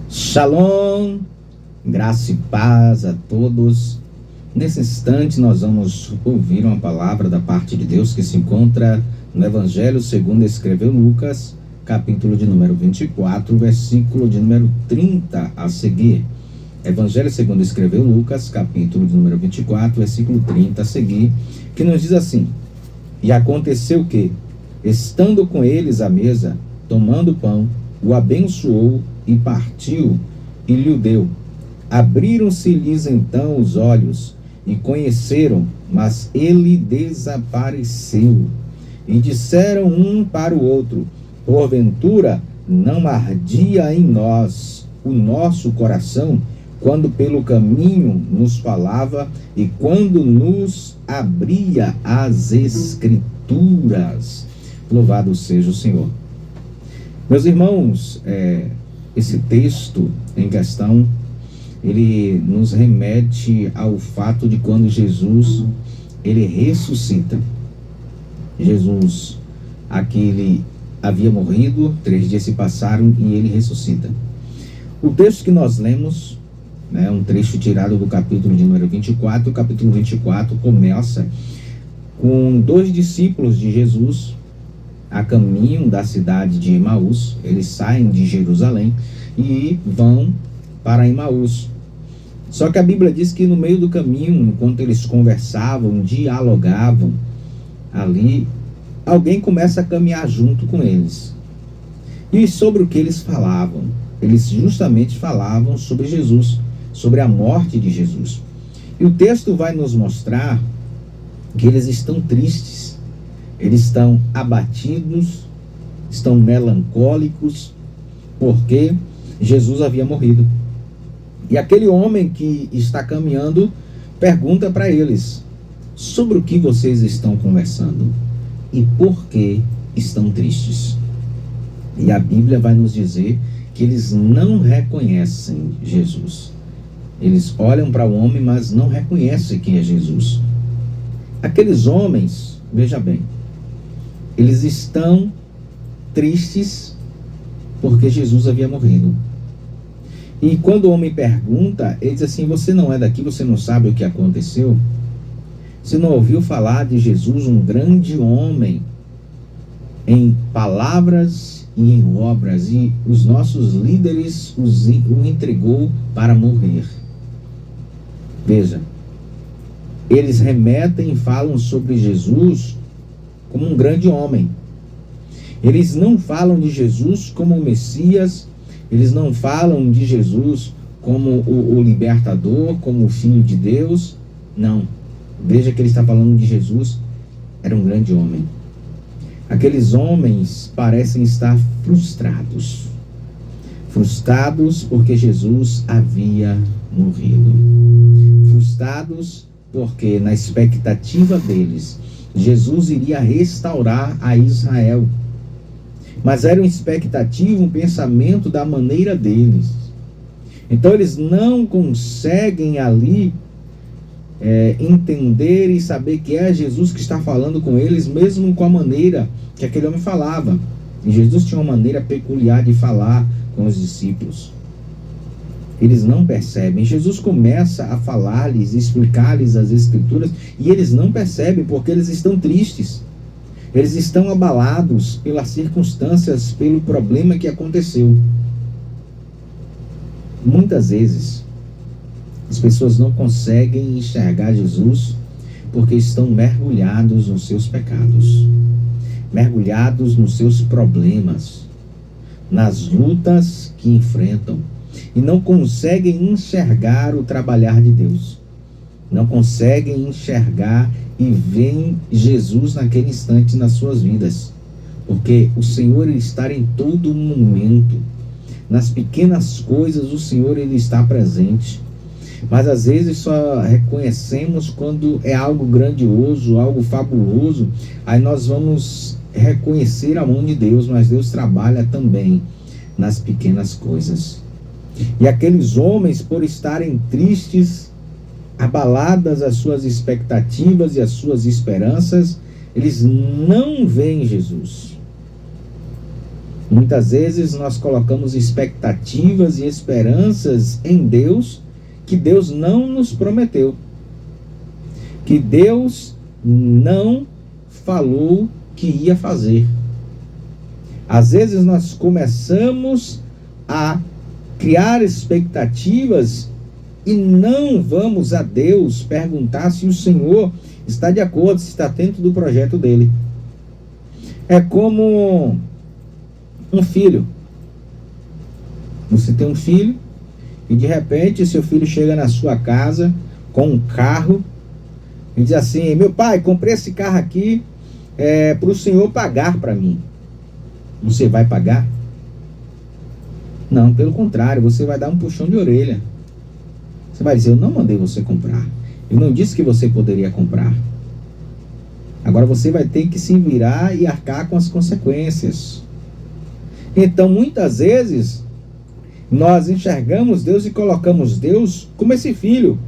Shalom, graça e paz a todos. Nesse instante nós vamos ouvir uma palavra da parte de Deus que se encontra no Evangelho segundo escreveu Lucas, capítulo de número 24, versículo de número 30 a seguir. Evangelho segundo escreveu Lucas, capítulo de número 24, versículo 30 a seguir, que nos diz assim: E aconteceu que, estando com eles à mesa, tomando pão, o abençoou e partiu e lhe deu. Abriram-se-lhes então os olhos e conheceram, mas ele desapareceu. E disseram um para o outro: Porventura não ardia em nós o nosso coração, quando pelo caminho nos falava e quando nos abria as Escrituras. Louvado seja o Senhor. Meus irmãos, esse texto em questão, ele nos remete ao fato de quando Jesus, ele ressuscita. Jesus, aqui ele havia morrido, 3 dias se passaram e ele ressuscita. O texto que nós lemos, um trecho tirado do capítulo de número 24, o capítulo 24 começa com 2 discípulos de Jesus a caminho da cidade de Emaús. Eles saem de Jerusalém e vão para Emaús. Só que a Bíblia diz que no meio do caminho, enquanto eles conversavam, dialogavam ali, alguém começa a caminhar junto com eles. E sobre o que eles falavam? Eles justamente falavam sobre Jesus, sobre a morte de Jesus. E o texto vai nos mostrar que eles estão tristes. Eles estão abatidos, estão melancólicos, porque Jesus havia morrido. E aquele homem que está caminhando pergunta para eles: sobre o que vocês estão conversando e por que estão tristes? E a Bíblia vai nos dizer que eles não reconhecem Jesus. Eles olham para o homem, mas não reconhecem quem é Jesus. Aqueles homens, veja bem, eles estão tristes porque Jesus havia morrido. E quando o homem pergunta, ele diz assim: você não é daqui, você não sabe o que aconteceu? Você não ouviu falar de Jesus, um grande homem, em palavras e em obras, e os nossos líderes o entregou para morrer? Veja, eles remetem e falam sobre Jesus como um grande homem. Eles não falam de Jesus como o Messias, eles não falam de Jesus como o libertador, como o Filho de Deus. Não. Veja que ele está falando de Jesus, era um grande homem. Aqueles homens parecem estar frustrados. Frustrados porque Jesus havia morrido. Frustrados porque, na expectativa deles, Jesus iria restaurar a Israel. Mas era uma expectativa, um pensamento da maneira deles. Então eles não conseguem ali entender e saber que é Jesus que está falando com eles, mesmo com a maneira que aquele homem falava. E Jesus tinha uma maneira peculiar de falar com os discípulos. Eles não percebem. Jesus começa a falar-lhes, explicar-lhes as Escrituras, e eles não percebem porque eles estão tristes. Eles estão abalados pelas circunstâncias, pelo problema que aconteceu. Muitas vezes, as pessoas não conseguem enxergar Jesus porque estão mergulhados nos seus pecados, mergulhados nos seus problemas, nas lutas que enfrentam, e não conseguem enxergar o trabalhar de Deus. Não conseguem enxergar e veem Jesus naquele instante nas suas vidas. Porque o Senhor ele está em todo momento. Nas pequenas coisas o Senhor ele está presente. Mas às vezes só reconhecemos quando é algo grandioso, algo fabuloso. Aí nós vamos reconhecer a mão de Deus, mas Deus trabalha também nas pequenas coisas. E aqueles homens, por estarem tristes, abaladas as suas expectativas e as suas esperanças, eles não veem Jesus. Muitas vezes nós colocamos expectativas e esperanças em Deus que Deus não nos prometeu, que Deus não falou que ia fazer. Às vezes nós começamos a criar expectativas e não vamos a Deus perguntar se o Senhor está de acordo, se está dentro do projeto dele. É como um filho. Você tem um filho e de repente seu filho chega na sua casa com um carro e diz assim: meu pai, comprei esse carro aqui para o senhor pagar para mim. Você vai pagar? Não, pelo contrário, você vai dar um puxão de orelha. Você vai dizer: eu não mandei você comprar, eu não disse que você poderia comprar. Agora você vai ter que se virar e arcar com as consequências. Então, muitas vezes, nós enxergamos Deus e colocamos Deus como esse filho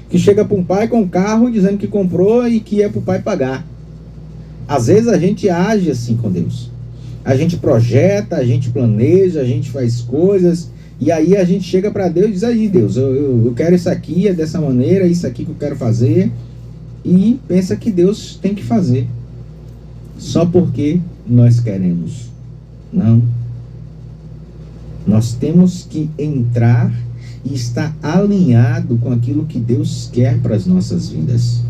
que chega para um pai com um carro dizendo que comprou e que é para o pai pagar. Às vezes a gente age assim com Deus. A gente projeta, a gente planeja, a gente faz coisas, e aí a gente chega para Deus e diz: aí Deus, eu quero isso aqui, é dessa maneira, isso aqui que eu quero fazer, e pensa que Deus tem que fazer só porque nós queremos. Não. Nós temos que entrar e estar alinhado com aquilo que Deus quer para as nossas vidas.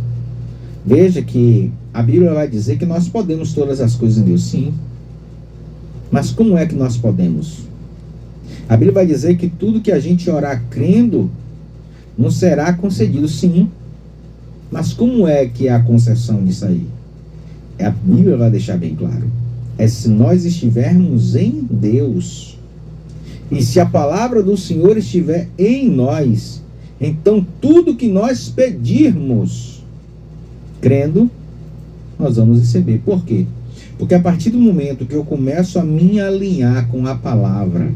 Veja que a Bíblia vai dizer que nós podemos todas as coisas em Deus, sim. Mas como é que nós podemos? A Bíblia vai dizer que tudo que a gente orar crendo não será concedido, sim. Mas como é que é a concessão disso aí? A Bíblia vai deixar bem claro. É se nós estivermos em Deus. E se a palavra do Senhor estiver em nós, então tudo que nós pedirmos, crendo, nós vamos receber. Por quê? Porque a partir do momento que eu começo a me alinhar com a palavra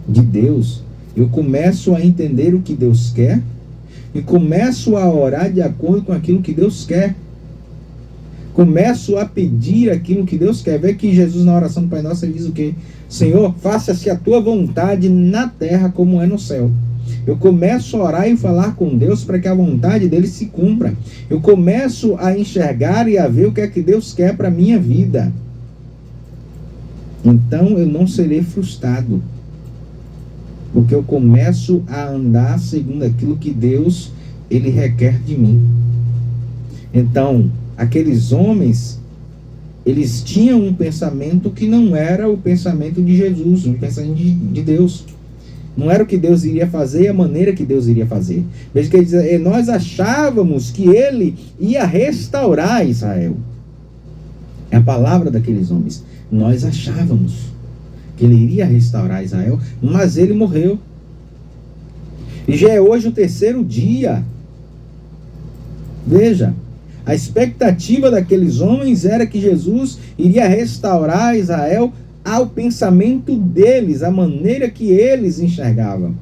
de Deus, eu começo a entender o que Deus quer e começo a orar de acordo com aquilo que Deus quer. Começo a pedir aquilo que Deus quer. Vê que Jesus, na oração do Pai Nosso, ele diz o quê? Senhor, faça-se a tua vontade na terra como é no céu. Eu começo a orar e falar com Deus para que a vontade dele se cumpra. Eu começo a enxergar e a ver o que é que Deus quer para a minha vida. Então eu não serei frustrado, porque eu começo a andar segundo aquilo que Deus ele requer de mim. Então, aqueles homens, eles tinham um pensamento que não era o pensamento de Jesus, o pensamento de Deus. Não era o que Deus iria fazer e a maneira que Deus iria fazer. Veja que ele diz: nós achávamos que ele ia restaurar Israel. É a palavra daqueles homens. Nós achávamos que ele iria restaurar Israel, mas ele morreu. E já é hoje o terceiro dia. Veja, a expectativa daqueles homens era que Jesus iria restaurar Israel ao pensamento deles, a maneira que eles enxergavam.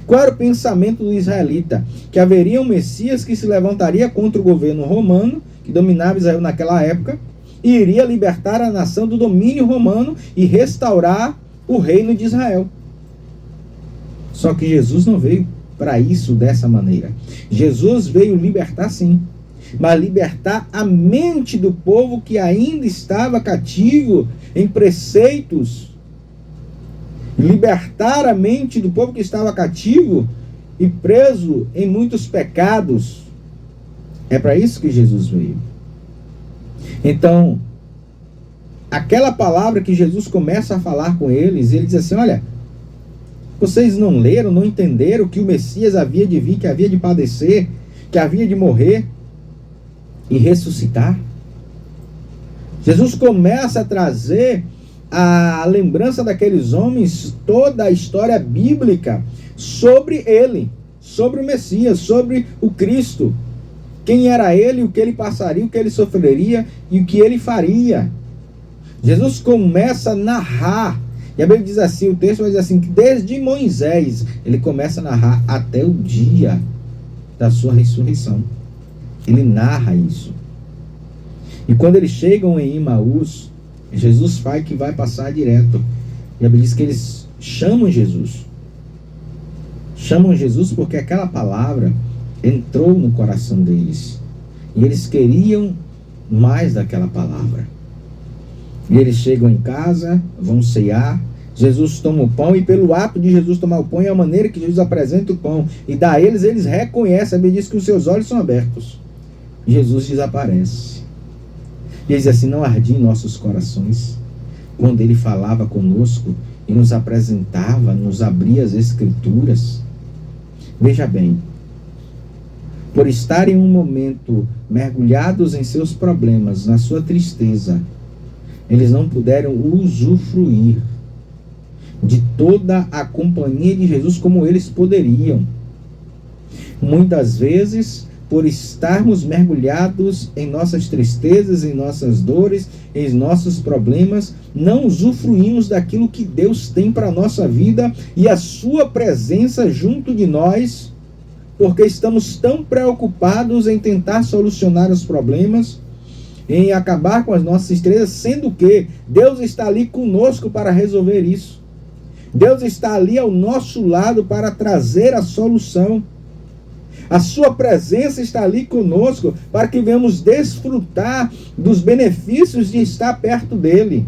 Qual era o pensamento do israelita? Que haveria um Messias que se levantaria contra o governo romano, que dominava Israel naquela época, e iria libertar a nação do domínio romano e restaurar o reino de Israel. Só que Jesus não veio para isso dessa maneira. Jesus veio libertar, sim, mas libertar a mente do povo que ainda estava cativo em preceitos. Libertar a mente do povo que estava cativo e preso em muitos pecados. É para isso que Jesus veio. Então, aquela palavra que Jesus começa a falar com eles, ele diz assim: olha, vocês não leram, não entenderam que o Messias havia de vir, que havia de padecer, que havia de morrer e ressuscitar? Jesus começa a trazer a lembrança daqueles homens toda a história bíblica sobre ele, sobre o Messias, sobre o Cristo. Quem era ele, o que ele passaria, o que ele sofreria e o que ele faria. Jesus começa a narrar. E a Bíblia diz assim, o texto vai dizer assim, que desde Moisés, ele começa a narrar até o dia da sua ressurreição. Ele narra isso. E quando eles chegam em Imaús, Jesus fala que vai passar direto. E a Bíblia diz que eles chamam Jesus. Chamam Jesus porque aquela palavra entrou no coração deles. E eles queriam mais daquela palavra. E eles chegam em casa, vão cear. Jesus toma o pão, e pelo ato de Jesus tomar o pão, é a maneira que Jesus apresenta o pão e dá a eles, eles reconhecem. A Bíblia diz que os seus olhos são abertos. Jesus desaparece. E ele diz assim: não ardia em nossos corações quando ele falava conosco e nos apresentava, nos abria as Escrituras. Veja bem, por estar em um momento mergulhados em seus problemas, na sua tristeza, eles não puderam usufruir de toda a companhia de Jesus como eles poderiam. Muitas vezes, por estarmos mergulhados em nossas tristezas, em nossas dores, em nossos problemas, não usufruímos daquilo que Deus tem para a nossa vida e a sua presença junto de nós, porque estamos tão preocupados em tentar solucionar os problemas, em acabar com as nossas tristezas, sendo que Deus está ali conosco para resolver isso. Deus está ali ao nosso lado para trazer a solução. A sua presença está ali conosco para que venhamos desfrutar dos benefícios de estar perto dele.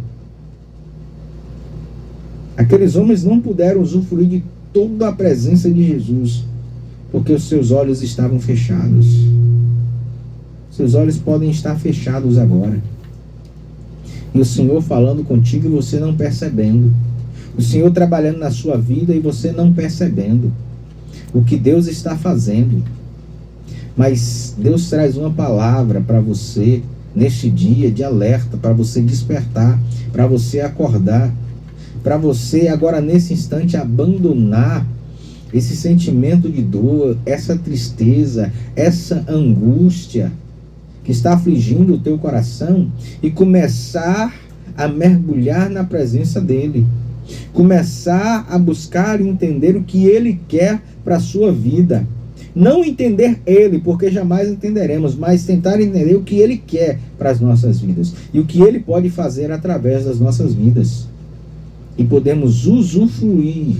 Aqueles homens não puderam usufruir de toda a presença de Jesus, porque os seus olhos estavam fechados. Seus olhos podem estar fechados agora. E o Senhor falando contigo e você não percebendo. O Senhor trabalhando na sua vida e você não percebendo o que Deus está fazendo. Mas Deus traz uma palavra para você neste dia de alerta, para você despertar, para você acordar, para você agora nesse instante abandonar esse sentimento de dor, essa tristeza, essa angústia que está afligindo o teu coração e começar a mergulhar na presença dele. Começar a buscar e entender o que ele quer para a sua vida. Não entender ele, porque jamais entenderemos, mas tentar entender o que ele quer para as nossas vidas e o que ele pode fazer através das nossas vidas. E podemos usufruir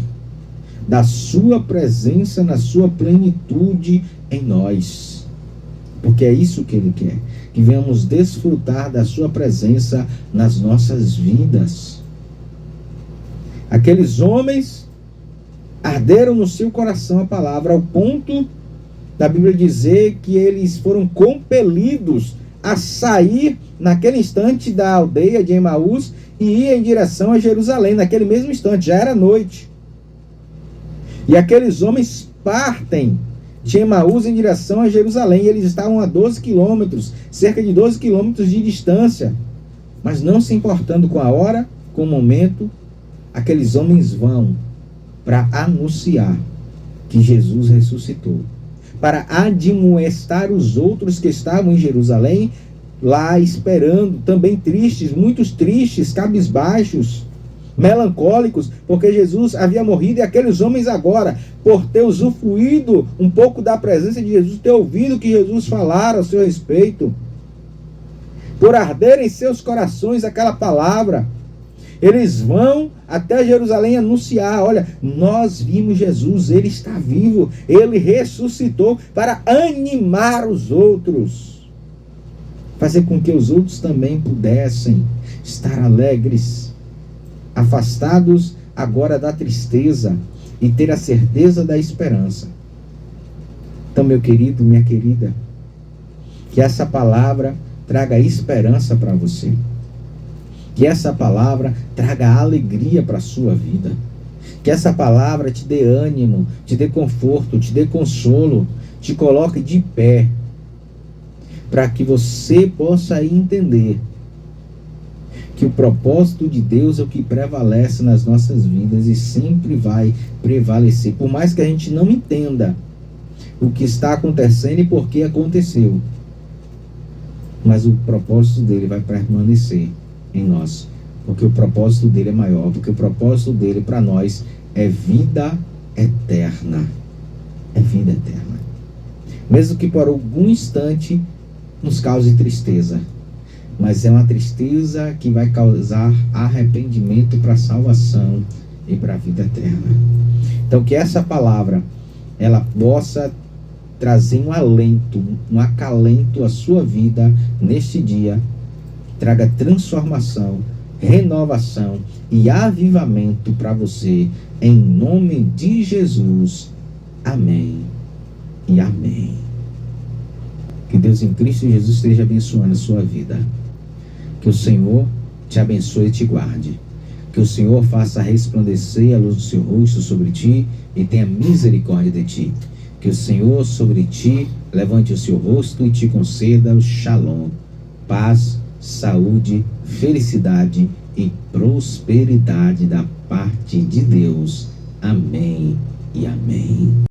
da sua presença na sua plenitude em nós. Porque é isso que ele quer, que venhamos desfrutar da sua presença nas nossas vidas. Aqueles homens arderam no seu coração a palavra, ao ponto da Bíblia dizer que eles foram compelidos a sair naquele instante da aldeia de Emaús e ir em direção a Jerusalém, naquele mesmo instante, já era noite. E aqueles homens partem de Emaús em direção a Jerusalém, e eles estavam a 12 quilômetros, cerca de 12 quilômetros de distância, mas não se importando com a hora, com o momento, aqueles homens vão para anunciar que Jesus ressuscitou, para admoestar os outros que estavam em Jerusalém, lá esperando, também tristes, muitos tristes, cabisbaixos, melancólicos, porque Jesus havia morrido, e aqueles homens agora, por ter usufruído um pouco da presença de Jesus, ter ouvido o que Jesus falara a seu respeito, por arder em seus corações aquela palavra, eles vão até Jerusalém anunciar: olha, nós vimos Jesus, ele está vivo, ele ressuscitou, para animar os outros, fazer com que os outros também pudessem estar alegres, afastados agora da tristeza e ter a certeza da esperança. Então, meu querido, minha querida, que essa palavra traga esperança para você. Que essa palavra traga alegria para a sua vida. Que essa palavra te dê ânimo, te dê conforto, te dê consolo, te coloque de pé, para que você possa entender que o propósito de Deus é o que prevalece nas nossas vidas e sempre vai prevalecer. Por mais que a gente não entenda o que está acontecendo e por que aconteceu, mas o propósito dele vai permanecer em nós, porque o propósito dele é maior, porque o propósito dele para nós é vida eterna. É vida eterna. Mesmo que por algum instante nos cause tristeza, mas é uma tristeza que vai causar arrependimento para a salvação e para a vida eterna. Então que essa palavra ela possa trazer um alento, um acalento à sua vida neste dia, traga transformação, renovação e avivamento para você, em nome de Jesus. Amém e amém. Que Deus em Cristo Jesus esteja abençoando a sua vida. Que o Senhor te abençoe e te guarde. Que o Senhor faça resplandecer a luz do seu rosto sobre ti e tenha misericórdia de ti. Que o Senhor sobre ti levante o seu rosto e te conceda o shalom, paz, saúde, felicidade e prosperidade da parte de Deus. Amém e amém.